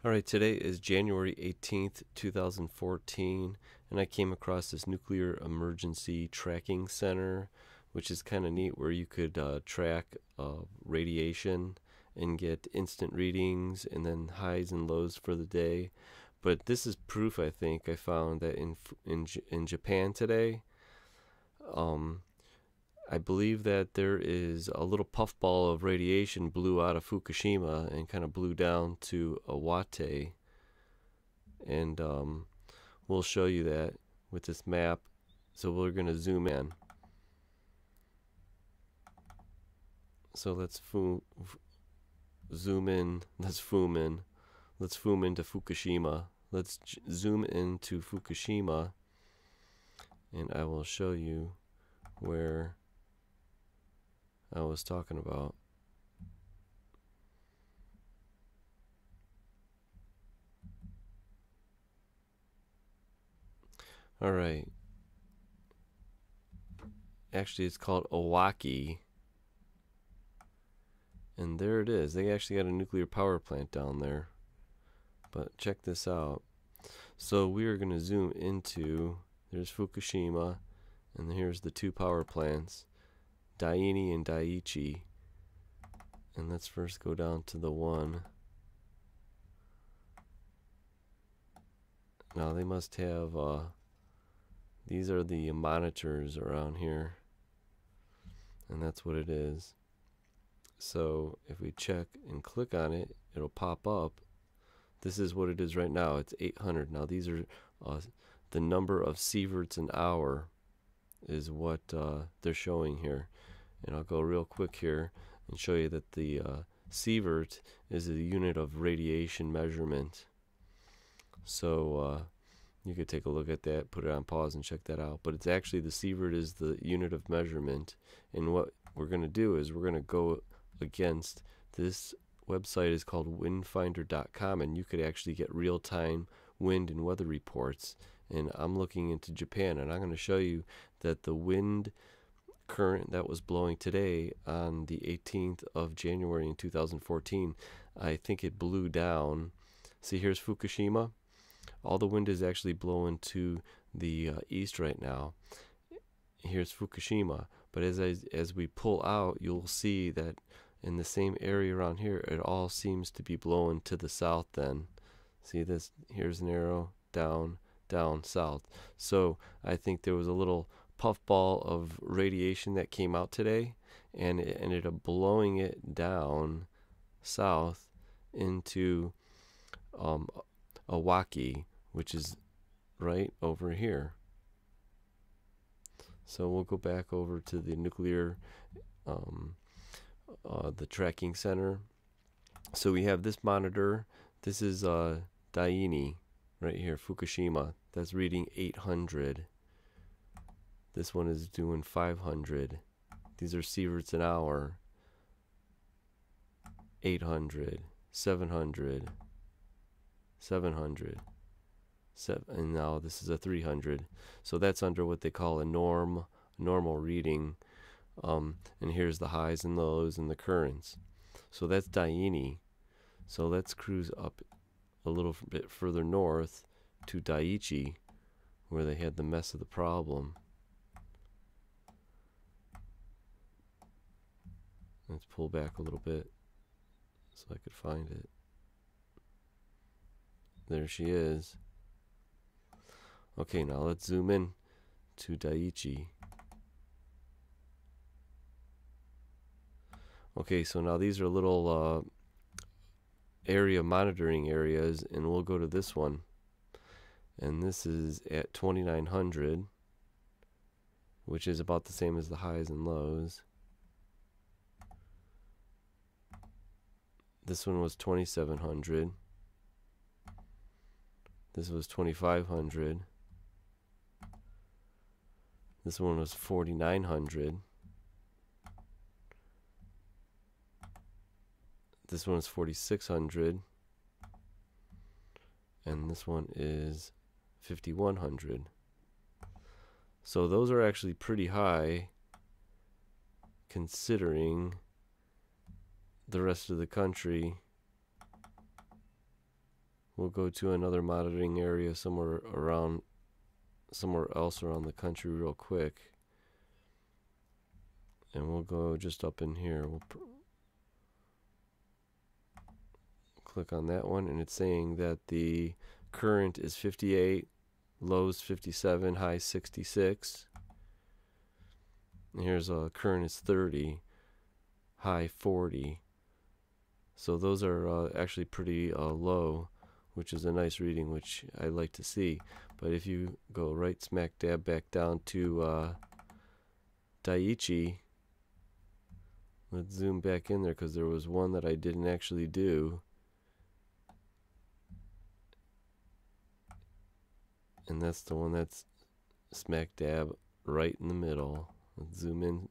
Alright, today is January 18th, 2014, and I came across this Nuclear Emergency Tracking Center, which is kind of neat, where you could track radiation and get instant readings and then highs and lows for the day. But this is proof, I think, I found that in Japan today, um, I believe that there is a little puffball of radiation blew out of Fukushima and kind of blew down to Iwaki, and we'll show you that with this map. So we're going to zoom in. So let's zoom in. Let's zoom in. Let's zoom into Fukushima. Let's zoom into Fukushima, and I will show you where I was talking about. All right. Actually, it's called Iwaki. And there it is. They actually got a nuclear power plant down there. But check this out. So we are going to zoom into, there's Fukushima, and here's the two power plants, Daini and Daiichi. And let's first go down to the one. Now they must have, these are the monitors around here. And that's what it is. So if we check and click on it, it'll pop up. This is what it is right now. It's 800. Now these are the number of sieverts an hour is what they're showing here. And I'll go real quick here and show you that the sievert is a unit of radiation measurement. So you could take a look at that, put it on pause and check that out. But it's actually, the sievert is the unit of measurement. And what we're going to do is we're going to go against this website is called windfinder.com, and you could actually get real-time wind and weather reports. And I'm looking into Japan, and I'm going to show you that the wind current that was blowing today on the 18th of January in 2014, I think it blew down. See, here's Fukushima. All the wind is actually blowing to the east right now. Here's Fukushima. But as we pull out, you'll see that in the same area around here, it all seems to be blowing to the south then. See this? Here's an arrow, down, down, south. So I think there was a little puffball of radiation that came out today, and it ended up blowing it down south into Iwaki, which is right over here. So we'll go back over to the nuclear the tracking center. So we have this monitor. This is Daini right here, Fukushima. That's reading 800. This one is doing 500. These are sieverts an hour. 800, 700, 700, and now this is a 300. So that's under what they call a normal reading. And here's the highs and lows and the currents. So that's Daini. So let's cruise up a little bit further north to Daiichi, where they had the mess of the problem. Let's pull back a little bit so I could find it. There she is. Okay, now let's zoom in to Daiichi. Okay, so now these are little area monitoring areas, and we'll go to this one. And this is at 2900, which is about the same as the highs and lows. This one was 2700. This was 2500. This one was 4900. This one is 4600. And this one is 5100. So those are actually pretty high considering the rest of the country we'll go to another monitoring area somewhere else around the country real quick. And we'll go just up in here. We'll click on that one, and it's saying that the current is 58, lows 57, high 66. And here's a current is 30, high 40. So those are actually pretty low, which is a nice reading, which I like to see. But if you go right smack dab back down to Daiichi, let's zoom back in there because there was one that I didn't actually do. And that's the one that's smack dab right in the middle. Let's zoom in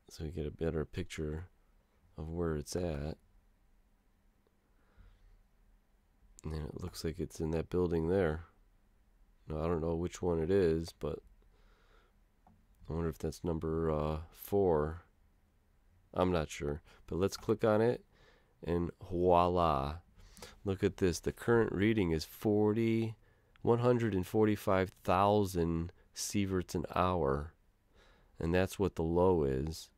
so we get a better picture of where it's at. And it looks like it's in that building there. Now I don't know which one it is, but I wonder if that's number 4. I'm not sure. But let's click on it, and voila. Look at this. The current reading is 145,000 sieverts an hour. And that's what the low is.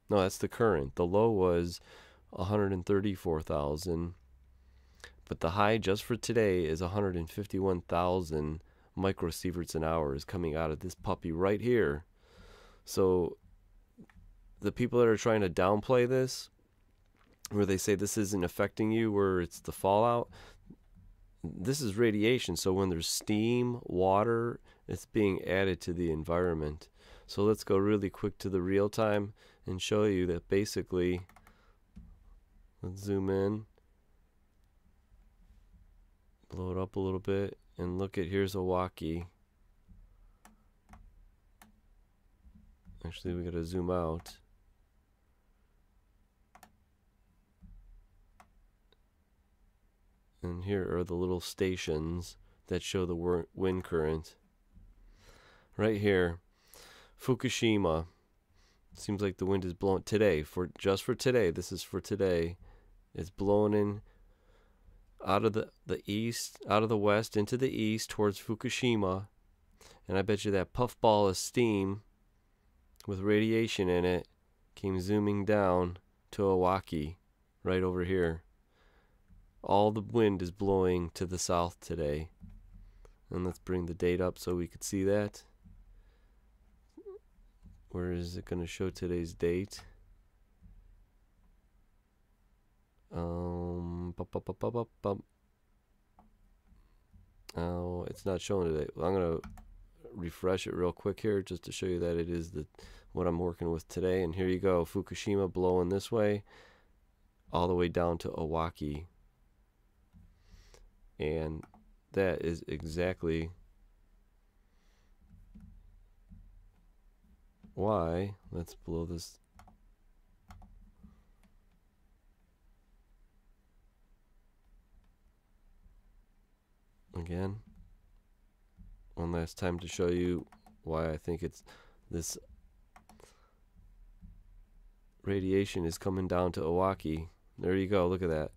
No, that's the current. The low was 134,000. But the high just for today is 151,000 microsieverts an hour is coming out of this puppy right here. So the people that are trying to downplay this, where they say this isn't affecting you, where it's the fallout, this is radiation. So when there's steam, water, it's being added to the environment. So let's go really quick to the real time and show you that basically, let's zoom in, blow it up a little bit, and look at, here's Iwaki. Actually, we gotta zoom out. And here are the little stations that show the wind current. Right here, Fukushima. Seems like the wind is blowing today, just for today. This is for today. It's blowing in out of the east, out of the west into the east towards Fukushima. And I bet you that puffball of steam with radiation in it came zooming down to Iwaki, right over here. All the wind is blowing to the south today. And let's bring the date up so we could see that. Where is it going to show today's date? Oh, it's not showing today. I'm going to refresh it real quick here just to show you that it is what I'm working with today. And here you go, Fukushima blowing this way all the way down to Iwaki. And that is exactly why. Let's blow this. Again, one last time to show you why I think it's this radiation is coming down to Iwaki. There you go, look at that.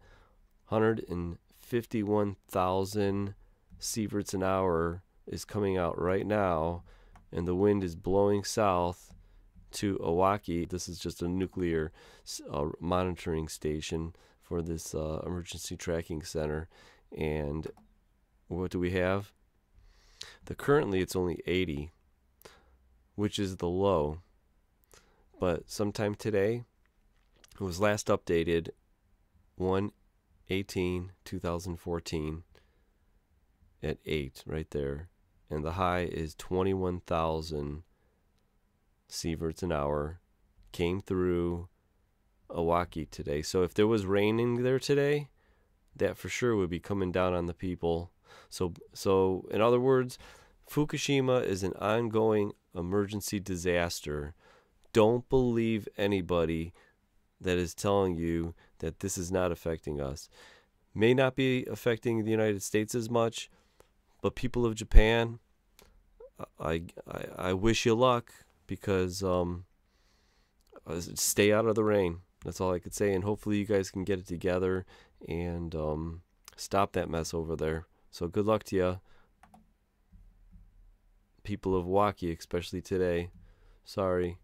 151,000 sieverts an hour is coming out right now, and the wind is blowing south to Iwaki. This is just a nuclear monitoring station for this emergency tracking center. And what do we have? Currently it's only 80, which is the low. But sometime today, it was last updated 1/18/2014 at 8 right there. And the high is 21,000 sieverts an hour. Came through Iwaki today. So if there was rain in there today, that for sure would be coming down on the people. So in other words, Fukushima is an ongoing emergency disaster. Don't believe anybody that is telling you that this is not affecting us. May not be affecting the United States as much, but people of Japan, I wish you luck, because stay out of the rain. That's all I could say, and hopefully you guys can get it together and stop that mess over there. So good luck to you, people of Iwaki, especially today. Sorry.